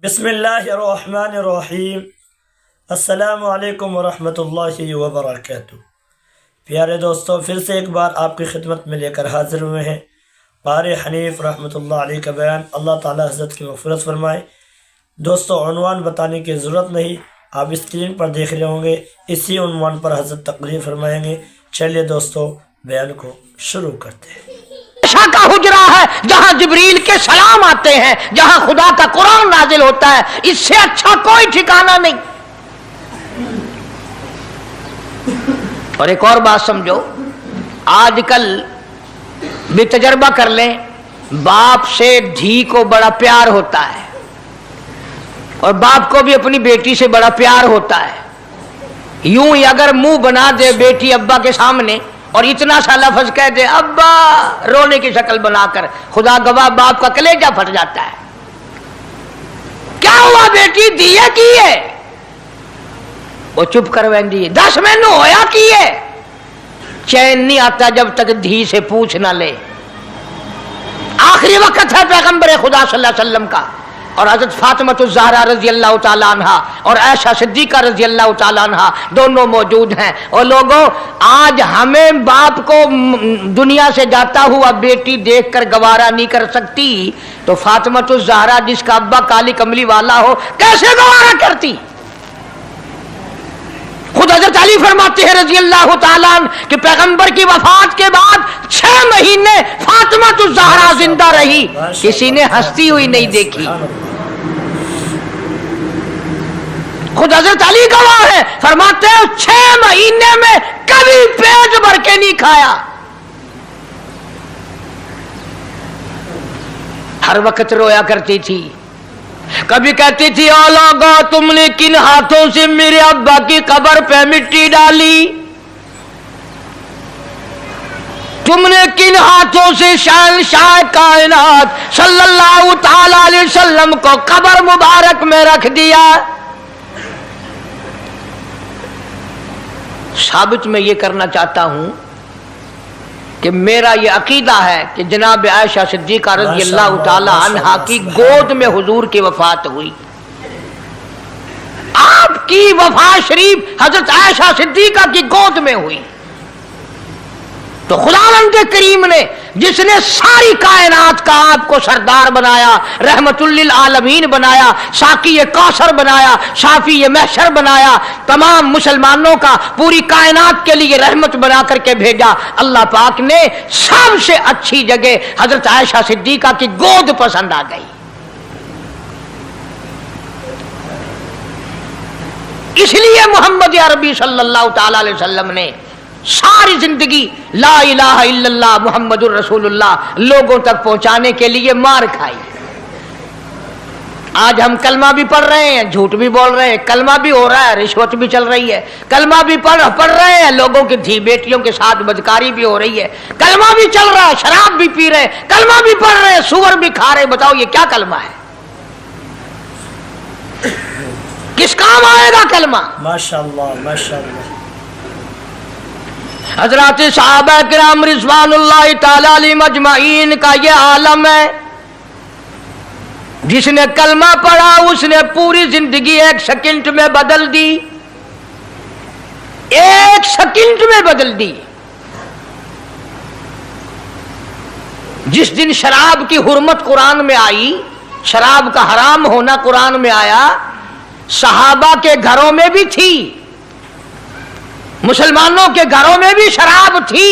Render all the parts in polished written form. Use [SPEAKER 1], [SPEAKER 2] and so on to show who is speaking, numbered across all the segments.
[SPEAKER 1] بسم اللہ الرحمن الرحیم۔ السلام علیکم ورحمۃ اللہ وبرکاتہ۔ پیارے دوستو، پھر سے ایک بار آپ کی خدمت میں لے کر حاضر ہوئے ہیں قاری حنیف رحمۃ اللہ علیہ کا بیان۔ اللہ تعالی حضرت کی مغفرت فرمائے۔ دوستو، عنوان بتانے کی ضرورت نہیں، آپ اسکرین پر دیکھ رہے ہوں گے، اسی عنوان پر حضرت تقریر فرمائیں گے۔ چلیے دوستو، بیان کو شروع کرتے ہیں۔
[SPEAKER 2] کا حجرہ ہے جہاں جبریل کے سلام آتے ہیں، جہاں خدا کا قرآن نازل ہوتا ہے، اس سے اچھا کوئی ٹھکانہ نہیں۔ اور ایک اور بات سمجھو، آج کل بھی تجربہ کر لیں، باپ سے دھی کو بڑا پیار ہوتا ہے اور باپ کو بھی اپنی بیٹی سے بڑا پیار ہوتا ہے۔ یوں ہی اگر منہ بنا دے بیٹی ابا کے سامنے اور اتنا سا لفظ کہہ دے ابا، رونے کی شکل بنا کر، خدا گواہ باپ کا کلیجہ پھٹ جاتا ہے۔ کیا ہوا بیٹی، دیے کی ہے؟ وہ چپ کر ویندی، 10 مہینوں ہویا کی ہے؟ چین نہیں آتا جب تک دھی سے پوچھ نہ لے۔ آخری وقت ہے پیغمبر خدا صلی اللہ علیہ وسلم کا، اور حضرت فاطمہ الزہرا رضی اللہ تعالیٰ عنہ اور عائشہ صدیقہ رضی اللہ تعالیٰ عنہ دونوں موجود ہیں۔ اور لوگوں، آج ہمیں باپ کو دنیا سے جاتا ہوا بیٹی دیکھ کر گوارا نہیں کر سکتی، تو فاطمہ الزہرا جس کا ابا کالی کملی والا ہو کیسے گوارا کرتی؟ خود حضرت علی فرماتے ہیں رضی اللہ تعالیٰ عنہ کہ پیغمبر کی وفات کے بعد 6 مہینے فاطمہ الزہرا زندہ رہی، کسی نے ہنستی ہوئی نہیں دیکھی۔ خود حضرت علی گواہ ہے، فرماتے ہیں 6 مہینے میں کبھی پیٹ بھر کے نہیں کھایا، ہر وقت رویا کرتی تھی۔ کبھی کہتی تھی اولاغا، تم نے کن ہاتھوں سے میرے ابا کی قبر پہ مٹی ڈالی؟ تم نے کن ہاتھوں سے شہنشاہ کائنات صلی اللہ تعالی علیہ وسلم کو قبر مبارک میں رکھ دیا؟ ثابت میں یہ کرنا چاہتا ہوں کہ میرا یہ عقیدہ ہے کہ جناب عائشہ صدیقہ رضی اللہ تعالی عنہا کی گود میں حضور کی وفات ہوئی۔ آپ کی وفات شریف حضرت عائشہ صدیقہ کی گود میں ہوئی، تو خداوند کریم نے جس نے ساری کائنات کا آپ کو سردار بنایا، رحمت للعالمین بنایا، ساقی کوثر بنایا، شافی محشر بنایا، تمام مسلمانوں کا پوری کائنات کے لیے رحمت بنا کر کے بھیجا، اللہ پاک نے سب سے اچھی جگہ حضرت عائشہ صدیقہ کی گود پسند آ گئی۔ اس لیے محمد عربی صلی اللہ تعالی علیہ وسلم نے ساری زندگی لا الہ الا اللہ محمد الرسول اللہ لوگوں تک پہنچانے کے لیے مار کھائی۔ آج ہم کلمہ بھی پڑھ رہے ہیں، جھوٹ بھی بول رہے ہیں، کلمہ بھی ہو رہا ہے، رشوت بھی چل رہی ہے، کلمہ بھی پڑھ رہے ہیں، لوگوں کی دھی بیٹیوں کے ساتھ بدکاری بھی ہو رہی ہے، کلمہ بھی چل رہا ہے، شراب بھی پی رہے ہیں، کلمہ بھی پڑھ رہے ہیں، سور بھی کھا رہے ہیں۔ بتاؤ یہ کیا کلمہ ہے؟ کس کام آئے گا کلمہ؟
[SPEAKER 1] ماشاءاللہ ماشاءاللہ۔
[SPEAKER 2] حضرات صحابہ کرام رضوان اللہ تعالی علیہم اجمعین کا یہ عالم ہے، جس نے کلمہ پڑھا اس نے پوری زندگی 1 سیکنڈ میں بدل دی، 1 سیکنڈ میں بدل دی۔ جس دن شراب کی حرمت قرآن میں آئی، شراب کا حرام ہونا قرآن میں آیا، صحابہ کے گھروں میں بھی تھی، مسلمانوں کے گھروں میں بھی شراب تھی،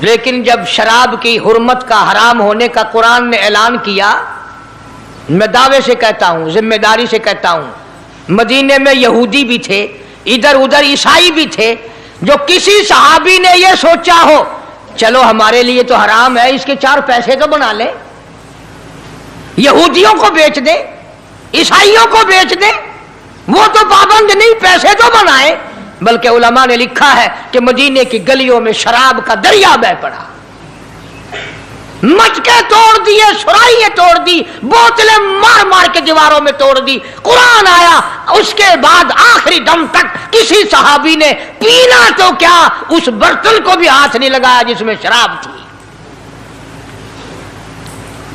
[SPEAKER 2] لیکن جب شراب کی حرمت کا حرام ہونے کا قرآن نے اعلان کیا، میں دعوے سے کہتا ہوں، ذمہ داری سے کہتا ہوں، مدینے میں یہودی بھی تھے، ادھر ادھر عیسائی بھی تھے، جو کسی صحابی نے یہ سوچا ہو چلو ہمارے لیے تو حرام ہے، اس کے 4 پیسے تو بنا لیں، یہودیوں کو بیچ دیں، عیسائیوں کو بیچ دیں، وہ تو پابند نہیں، پیسے تو بنائے۔ بلکہ علماء نے لکھا ہے کہ مدینے کی گلیوں میں شراب کا دریا بہہ پڑا، مچکے توڑ دیے، سرائیاں توڑ دی، بوتلیں مار مار کے دیواروں میں توڑ دی۔ قرآن آیا، اس کے بعد آخری دم تک کسی صحابی نے پینا تو کیا اس برتن کو بھی ہاتھ نہیں لگایا جس میں شراب تھی۔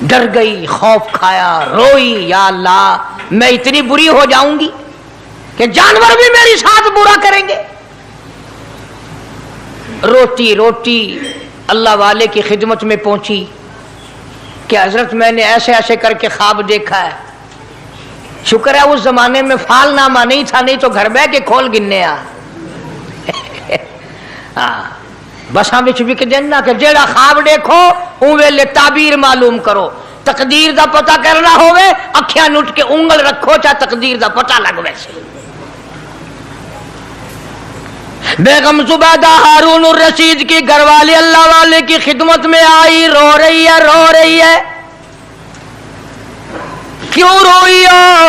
[SPEAKER 2] ڈر گئی، خوف کھایا، روئی، یا اللہ میں اتنی بری ہو جاؤں گی کہ جانور بھی میری ساتھ برا کریں گے۔ روتی روتی اللہ والے کی خدمت میں پہنچی کہ حضرت میں نے ایسے ایسے کر کے خواب دیکھا ہے۔ شکر ہے اس زمانے میں فال نامہ نہیں تھا، نہیں تو گھر بہ کے کھول گننے آ بساں وچ وک دینا کہ جیڑا خواب دیکھو اون ویلے تعبیر معلوم کرو۔ تقدیر دا پتہ کرنا ہوئے اکھیاں نٹ کے انگل رکھو چا تقدیر دا پتہ لگ ویسے۔ بیگم زبیدہ ہارون الرشید کی گھر والی اللہ والے کی خدمت میں آئی، رو رہی ہے، رو رہی ہے۔ کیوں روئی ہو؟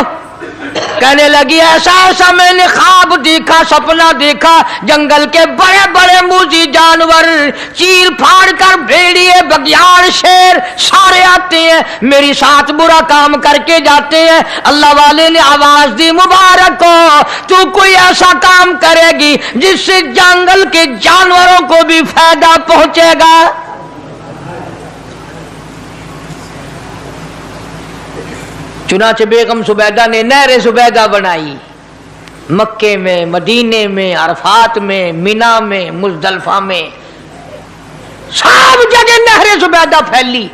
[SPEAKER 2] کہنے لگی ایسا ایسا میں نے خواب دیکھا، سپنا دیکھا، جنگل کے بڑے بڑے موذی جانور چیر پھاڑ کر بھیڑیے، بگیاڑ، شیر سارے آتے ہیں، میری ساتھ برا کام کر کے جاتے ہیں۔ اللہ والے نے آواز دی مبارک ہو، تو کوئی ایسا کام کرے گی جس سے جنگل کے جانوروں کو بھی فائدہ پہنچے گا۔ چنانچہ بیگم زبیدہ نے نہر زبیدہ بنائی، مکے میں، مدینے میں، عرفات میں، مینا میں، مزدلفہ میں، سب جگہ نہر زبیدہ پھیلی۔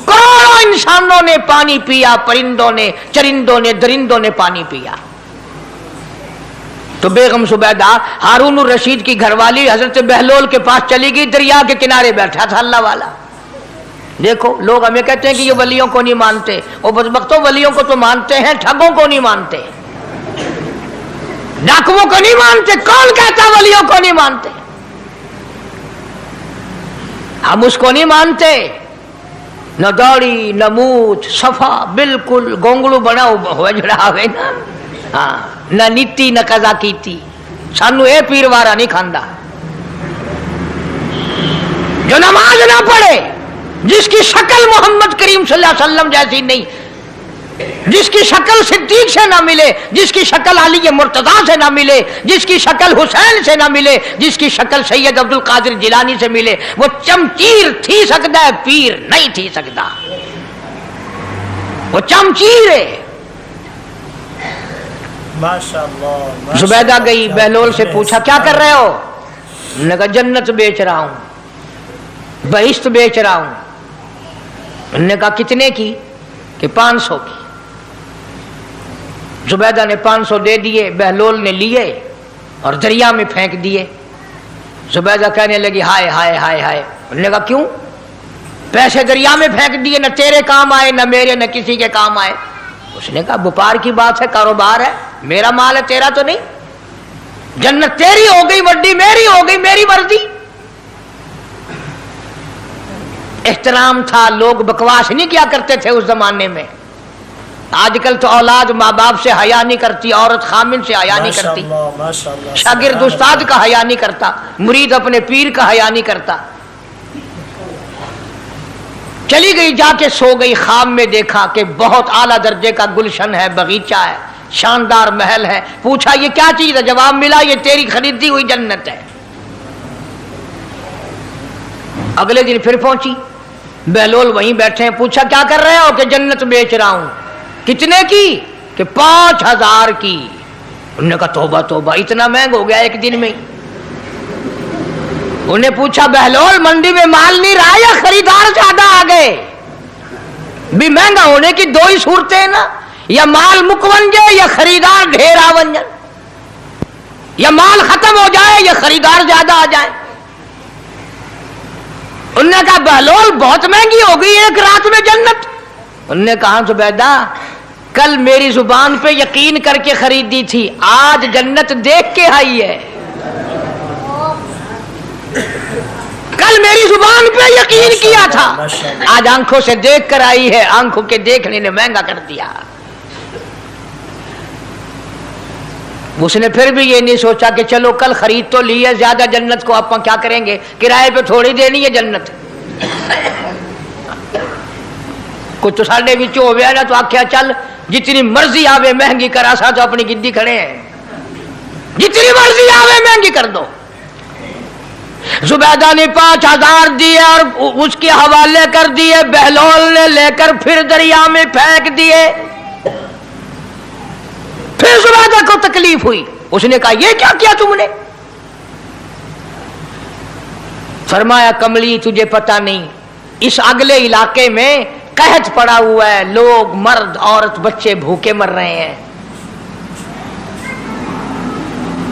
[SPEAKER 2] کروڑوں انسانوں نے پانی پیا، پرندوں نے، چرندوں نے، درندوں نے پانی پیا۔ تو بیگم زبیدہ ہارون الرشید کی گھر والی حضرت بہلول کے پاس چلی گئی، دریا کے کنارے بیٹھا تھا اللہ والا۔ دیکھو لوگ ہمیں کہتے ہیں کہ یہ ولیوں کو نہیں مانتے، وہ بدبختوں ولیوں کو تو مانتے ہیں، ٹھگوں کو نہیں مانتے، ڈاکوؤں کو نہیں مانتے۔ کون کہتا ولیوں کو نہیں مانتے؟ ہم اس کو نہیں مانتے، نہ داڑھی نہ مونچھ، صفا بالکل گونگلو بنا ہوا جڑا ہوئے نا، ہاں نہ نیتی نہ قضا کیتی، سانو اے پیر وارا نہیں کھاندا۔ جو نماز نہ پڑھے، جس کی شکل محمد کریم صلی اللہ علیہ وسلم جیسی نہیں، جس کی شکل صدیق سے نہ ملے، جس کی شکل علی مرتضیٰ سے نہ ملے، جس کی شکل حسین سے نہ ملے، جس کی شکل سید عبد القادر جیلانی سے ملے، وہ چمچیر تھی سکتا ہے، پیر نہیں تھی سکتا، وہ چمچیر ہے۔
[SPEAKER 1] ماشاءاللہ۔
[SPEAKER 2] زبیدہ گئی، بہلول سے پوچھا کیا کر رہے ہو؟ انہوں نے کہا جنت بیچ رہا ہوں، بہشت بیچ رہا ہوں۔ انہوں نے کہا کتنے کی؟ کہ 500 کی۔ زبیدہ نے 500 دے دیے، بہلول نے لیے اور دریا میں پھینک دیے۔ زبیدہ کہنے لگی ہائے ہائے ہائے ہائے۔ انہوں نے کہا کیوں؟ پیسے دریا میں پھینک دیے، نہ تیرے کام آئے نہ میرے نہ کسی کے کام آئے۔ اس نے کہا وپار کی بات ہے، کاروبار ہے، میرا مال ہے تیرا تو نہیں، جنت تیری ہو گئی، وڈی میری ہو گئی، میری مرضی۔ احترام تھا، لوگ بکواس نہیں کیا کرتے تھے اس زمانے میں۔ آج کل تو اولاد ماں باپ سے حیا نہیں کرتی، عورت خامن سے حیا نہیں کرتی، شاگرد استاد کا حیا نہیں کرتا، مرید اپنے پیر کا حیا نہیں کرتا۔ چلی گئی، جا کے سو گئی، خواب میں دیکھا کہ بہت اعلیٰ درجے کا گلشن ہے، باغیچہ ہے، شاندار محل ہے۔ پوچھا یہ کیا چیز ہے؟ جواب ملا یہ تیری خریدی ہوئی جنت ہے۔ اگلے دن پھر پہنچی، بہلول وہیں بیٹھے ہیں، پوچھا کیا کر رہے ہو؟ کہ جنت بیچ رہا ہوں۔ کتنے کی؟ کہ 5000 کی۔ انہوں نے کہا توبہ توبہ، اتنا مہنگا ہو گیا ایک دن میں۔ انہیں پوچھا بہلول منڈی میں مال نہیں رہا یا خریدار زیادہ آ گئے؟ بھی مہنگا ہونے کی دو ہی صورتیں ہیں نا، یا مال مک بن جائے یا خریدار ڈھیر آ بن جائے، یا مال ختم ہو جائے یا خریدار زیادہ آ جائے۔ انہوں نے کہا بہلول بہت مہنگی ہو گئی ایک رات میں جنت۔ انہوں نے کہا زبیدہ کل میری زبان پہ یقین کر کے خریدی تھی، آج جنت دیکھ کے آئی ہے۔ کل میری زبان پہ یقین کیا تھا، آج آنکھوں سے دیکھ کر آئی ہے، آنکھوں کے دیکھنے نے مہنگا کر دیا۔ اس نے پھر بھی یہ نہیں سوچا کہ چلو کل خرید تو لی ہے، زیادہ جنت کو آپ کیا کریں گے، کرائے پہ تھوڑی دینی ہے جنت۔ کچھ تو ساڑھے بھی ہو گیا نا، تو آخیا چل جتنی مرضی آوے مہنگی کرا، سا تو اپنی گدی کھڑے ہیں، جتنی مرضی آوے مہنگی کر دو۔ زبیدہ نے 5000 دیے اور اس کے حوالے کر دیے، بہلول نے لے کر پھر دریا میں پھینک دیے۔ پھر زبیدہ کو تکلیف ہوئی، اس نے کہا یہ کیا کیا تم نے؟ فرمایا کملی تجھے پتہ نہیں، اس اگلے علاقے میں قحط پڑا ہوا ہے، لوگ مرد عورت بچے بھوکے مر رہے ہیں،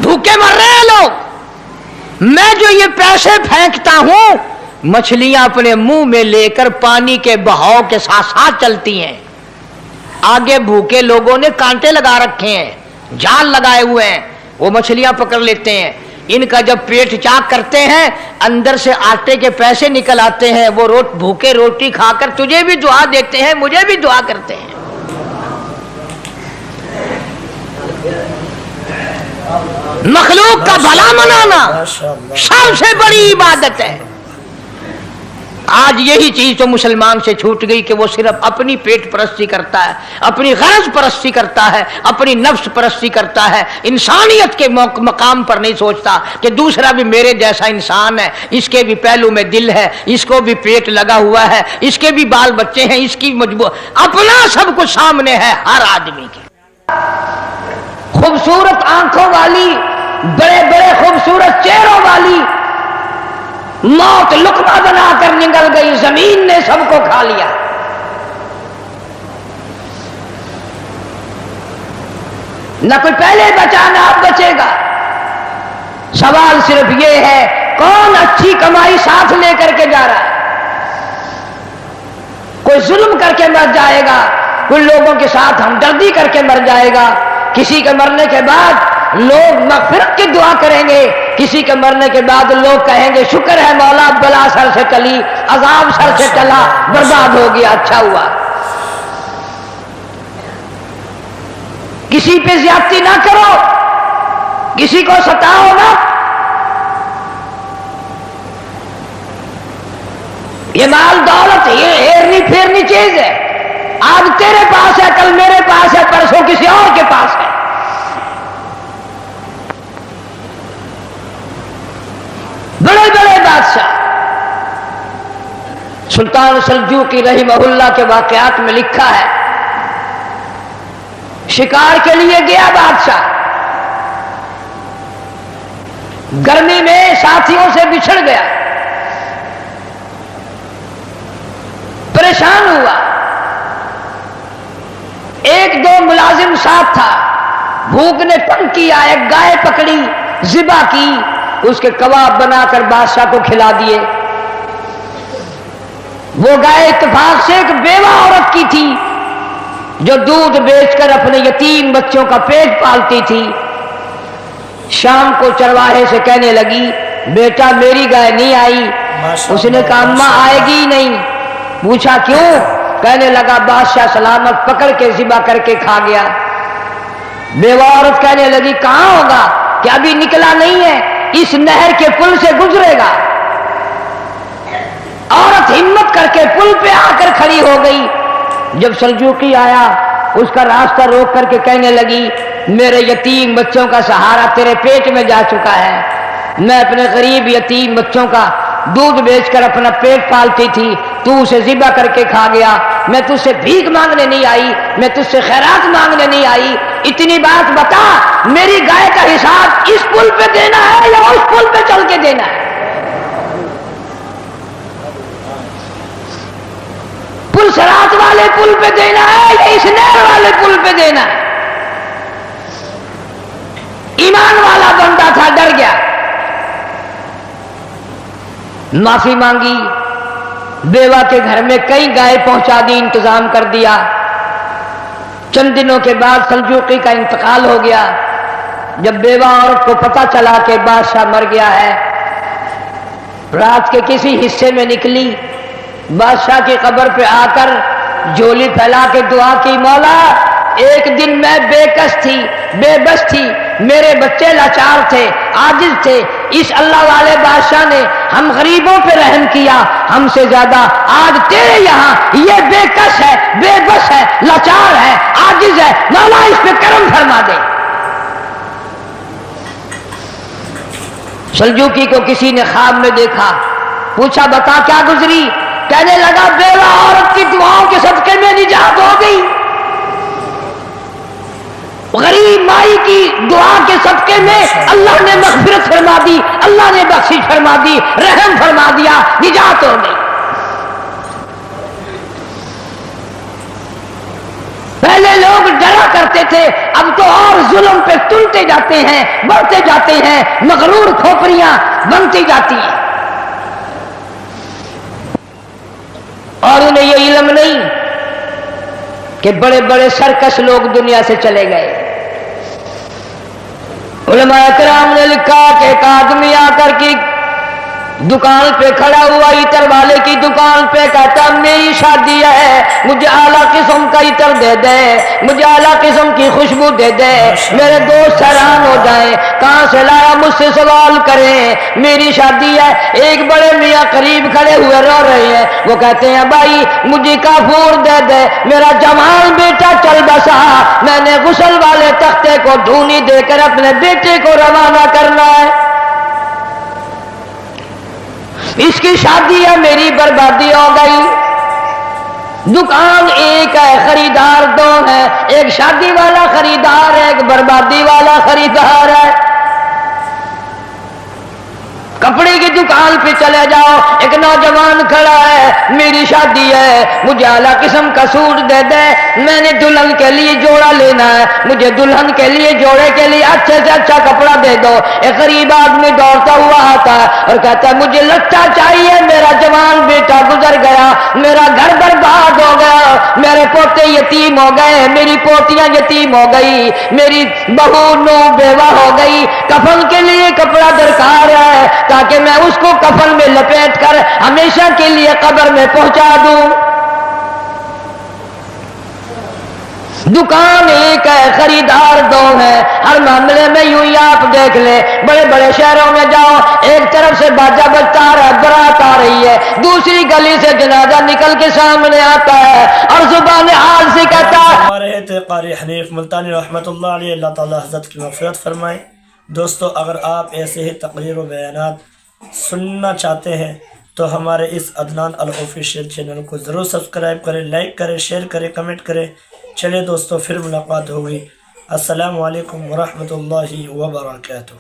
[SPEAKER 2] بھوکے مر رہے ہیں لوگ، میں جو یہ پیسے پھینکتا ہوں مچھلیاں اپنے منہ میں لے کر پانی کے بہاؤ کے ساتھ ساتھ چلتی ہیں، آگے بھوکے لوگوں نے کانٹے لگا رکھے ہیں، جال لگائے ہوئے ہیں، وہ مچھلیاں پکڑ لیتے ہیں، ان کا جب پیٹ چاک کرتے ہیں اندر سے آٹے کے پیسے نکل آتے ہیں، وہ بھوکے روٹی کھا کر تجھے بھی دعا دیتے ہیں، مجھے بھی دعا کرتے ہیں۔ مخلوق کا بھلا منانا سب سے بڑی عبادت ہے۔ آج یہی چیز تو مسلمان سے چھوٹ گئی کہ وہ صرف اپنی پیٹ پرستی کرتا ہے، اپنی غرض پرستی کرتا ہے، اپنی نفس پرستی کرتا ہے، انسانیت کے مقام پر نہیں سوچتا کہ دوسرا بھی میرے جیسا انسان ہے، اس کے بھی پہلو میں دل ہے، اس کو بھی پیٹ لگا ہوا ہے، اس کے بھی بال بچے ہیں، اس کی مجبور اپنا سب کچھ سامنے ہے ہر آدمی کے۔ خوبصورت آنکھوں والی، بڑے بڑے خوبصورت چہروں والی موت لقمہ بنا کر نگل گئی، زمین نے سب کو کھا لیا۔ نہ کوئی پہلے بچا نہ اب بچے گا۔ سوال صرف یہ ہے کون اچھی کمائی ساتھ لے کر کے جا رہا ہے؟ کوئی ظلم کر کے مر جائے گا، کوئی لوگوں کے ساتھ ہمدردی کر کے مر جائے گا، کسی کے مرنے کے بعد لوگ مغفرت کی دعا کریں گے، کسی کے مرنے کے بعد لوگ کہیں گے شکر ہے مولا بلا سر سے ٹلی، عذاب سر سے ٹلا، برباد ہو گیا، اچھا ہوا۔ کسی پہ زیادتی نہ کرو، کسی کو ستاؤ نہ۔ یہ مال دولت یہ ہیرنی پھیرنی چیز ہے، آج تیرے پاس ہے کل میرے پاس ہے پرسوں کسی اور کے پاس ہے۔ بڑے بڑے بادشاہ، سلطان سلجوقی رحمہ اللہ کے واقعات میں لکھا ہے، شکار کے لیے گیا بادشاہ، گرمی میں ساتھیوں سے بچھڑ گیا، پریشان ہوا، ایک دو ملازم ساتھ تھا، بھوک نے تنگ کیا، ایک گائے پکڑی، ذبح کی، اس کے کباب بنا کر بادشاہ کو کھلا دیے۔ وہ گائے اتفاق سے ایک بیوہ عورت کی تھی جو دودھ بیچ کر اپنے یتیم بچوں کا پیٹ پالتی تھی۔ شام کو چرواہے سے کہنے لگی بیٹا میری گائے نہیں آئی، اس نے کہا اماں آئے گی نہیں، پوچھا کیوں؟ کہنے لگا بادشاہ سلامت پکڑ کے ذبح کر کے کھا گیا۔ بیوہ عورت کہنے لگی کہاں ہوگا کہ ابھی نکلا نہیں ہے، اس نہر کے پل سے گزرے گا۔ عورت ہمت کر کے پل پہ آ کر کھڑی ہو گئی۔ جب سلجوقی آیا اس کا راستہ روک کر کے کہنے لگی میرے یتیم بچوں کا سہارا تیرے پیٹ میں جا چکا ہے، میں اپنے غریب یتیم بچوں کا دودھ بیچ کر اپنا پیٹ پالتی تھی، تو اسے ذبح کر کے کھا گیا، میں تجھ سے بھیک مانگنے نہیں آئی، میں تجھ سے خیرات مانگنے نہیں آئی، اتنی بات بتا میری گائے کا حساب اس پل پہ دینا ہے یا اس پل پہ چل کے دینا ہے؟ پل صراط والے پل پہ دینا ہے یا اس نہر والے پل پہ دینا ہے؟ ایمان والا بندہ تھا، ڈر گیا، معافی مانگی، بیوہ کے گھر میں کئی گائے پہنچا دی، انتظام کر دیا۔ چند دنوں کے بعد سلجوقی کا انتقال ہو گیا۔ جب بیوہ عورت کو پتہ چلا کہ بادشاہ مر گیا ہے، رات کے کسی حصے میں نکلی، بادشاہ کی قبر پہ آ کر جھولی پھیلا کے دعا کی مولا ایک دن میں بے کس تھی، بے بس تھی، میرے بچے لاچار تھے، عاجز تھے، اس اللہ والے بادشاہ نے ہم غریبوں پہ رحم کیا، ہم سے زیادہ آج تیرے یہاں یہ بے کس ہے، بے بس ہے، لاچار ہے، عاجز ہے، مولا اس پہ کرم فرما دے۔ سلجوقی کو کسی نے خواب میں دیکھا، پوچھا بتا کیا گزری؟ کہنے لگا بیوہ عورت کی دعاؤں کے صدقے میں نجات ہو گئی، غریب مائی کی دعا کے صدقے میں اللہ نے مغفرت فرما دی، اللہ نے بخشش فرما دی، رحم فرما دیا، نجات ہو گئی۔ پہلے لوگ ڈرا کرتے تھے، اب تو اور ظلم پہ تلتے جاتے ہیں، بڑھتے جاتے ہیں، مغرور کھوپڑیاں بنتی جاتی ہیں، اور انہیں یہ علم نہیں کہ بڑے بڑے سرکش لوگ دنیا سے چلے گئے۔ علماء کرام نے لکھا کہ ایک آدمی آ کر کی دکان پہ کھڑا ہوا، عطر والے کی دکان پہ، کہتا میری شادی ہے، مجھے اعلیٰ قسم کا عطر دے دے، مجھے اعلیٰ قسم کی خوشبو دے دے، میرے دوست حیران ہو جائیں، کہاں سے لایا، مجھ سے سوال کریں، میری شادی ہے۔ ایک بڑے میاں قریب کھڑے ہوئے رو رہے ہیں، وہ کہتے ہیں بھائی مجھے کافور دے دے، میرا جوان بیٹا چل بسا، میں نے غسل والے تختے کو دھونی دے کر اپنے بیٹے کو روانہ کرنا ہے، اس کی شادی ہے، میری بربادی ہو گئی۔ دکان ایک ہے، خریدار دو ہیں، ایک شادی والا خریدار ہے، ایک بربادی والا خریدار ہے۔ کپڑے کی دکان پہ چلے جاؤ، ایک نوجوان کھڑا ہے، میری شادی ہے، مجھے اعلیٰ قسم کا سوٹ دے دے، میں نے دلہن کے لیے جوڑا لینا ہے، مجھے دلہن کے لیے جوڑے کے لیے اچھے سے اچھا کپڑا دے دو۔ ایک غریب آدمی دوڑتا ہوا آتا ہے اور کہتا ہے مجھے لچا چاہیے، میرا جوان بیٹا گزر گیا، میرا گھر برباد ہو گیا، میرے پوتے یتیم ہو گئے، میری پوتیاں یتیم ہو گئی، میری بہو نو بیوہ ہو گئی، کفن کے لیے کپڑا درکار ہے تاکہ میں اس کو کفن میں لپیٹ کر ہمیشہ کے لیے قبر میں پہنچا دوں۔ دکان ایک ہے، خریدار دو ہیں، ہر معاملے میں یوں ہی آپ دیکھ لیں، بڑے بڑے شہروں میں جاؤ، ایک طرف سے باجا بجتا آ رہا ہے، برات آ رہی ہے، دوسری گلی سے جنازہ نکل کے سامنے آتا ہے اور زبان حال سے کہتا ہے۔
[SPEAKER 1] ہمارے تھے قاری حنیف ملتانی رحمۃ اللہ علیہ، اللہ تعالیٰ حضرت کی مغفرت فرمائے۔ دوستو اگر آپ ایسے ہی تقریر و بیانات سننا چاہتے ہیں تو ہمارے اس عدنان الآفیشیل چینل کو ضرور سبسکرائب کریں، لائک کریں، شیئر کریں، کمنٹ کریں۔ چلے دوستو پھر ملاقات ہوگی۔ السلام علیکم ورحمۃ اللہ وبرکاتہ۔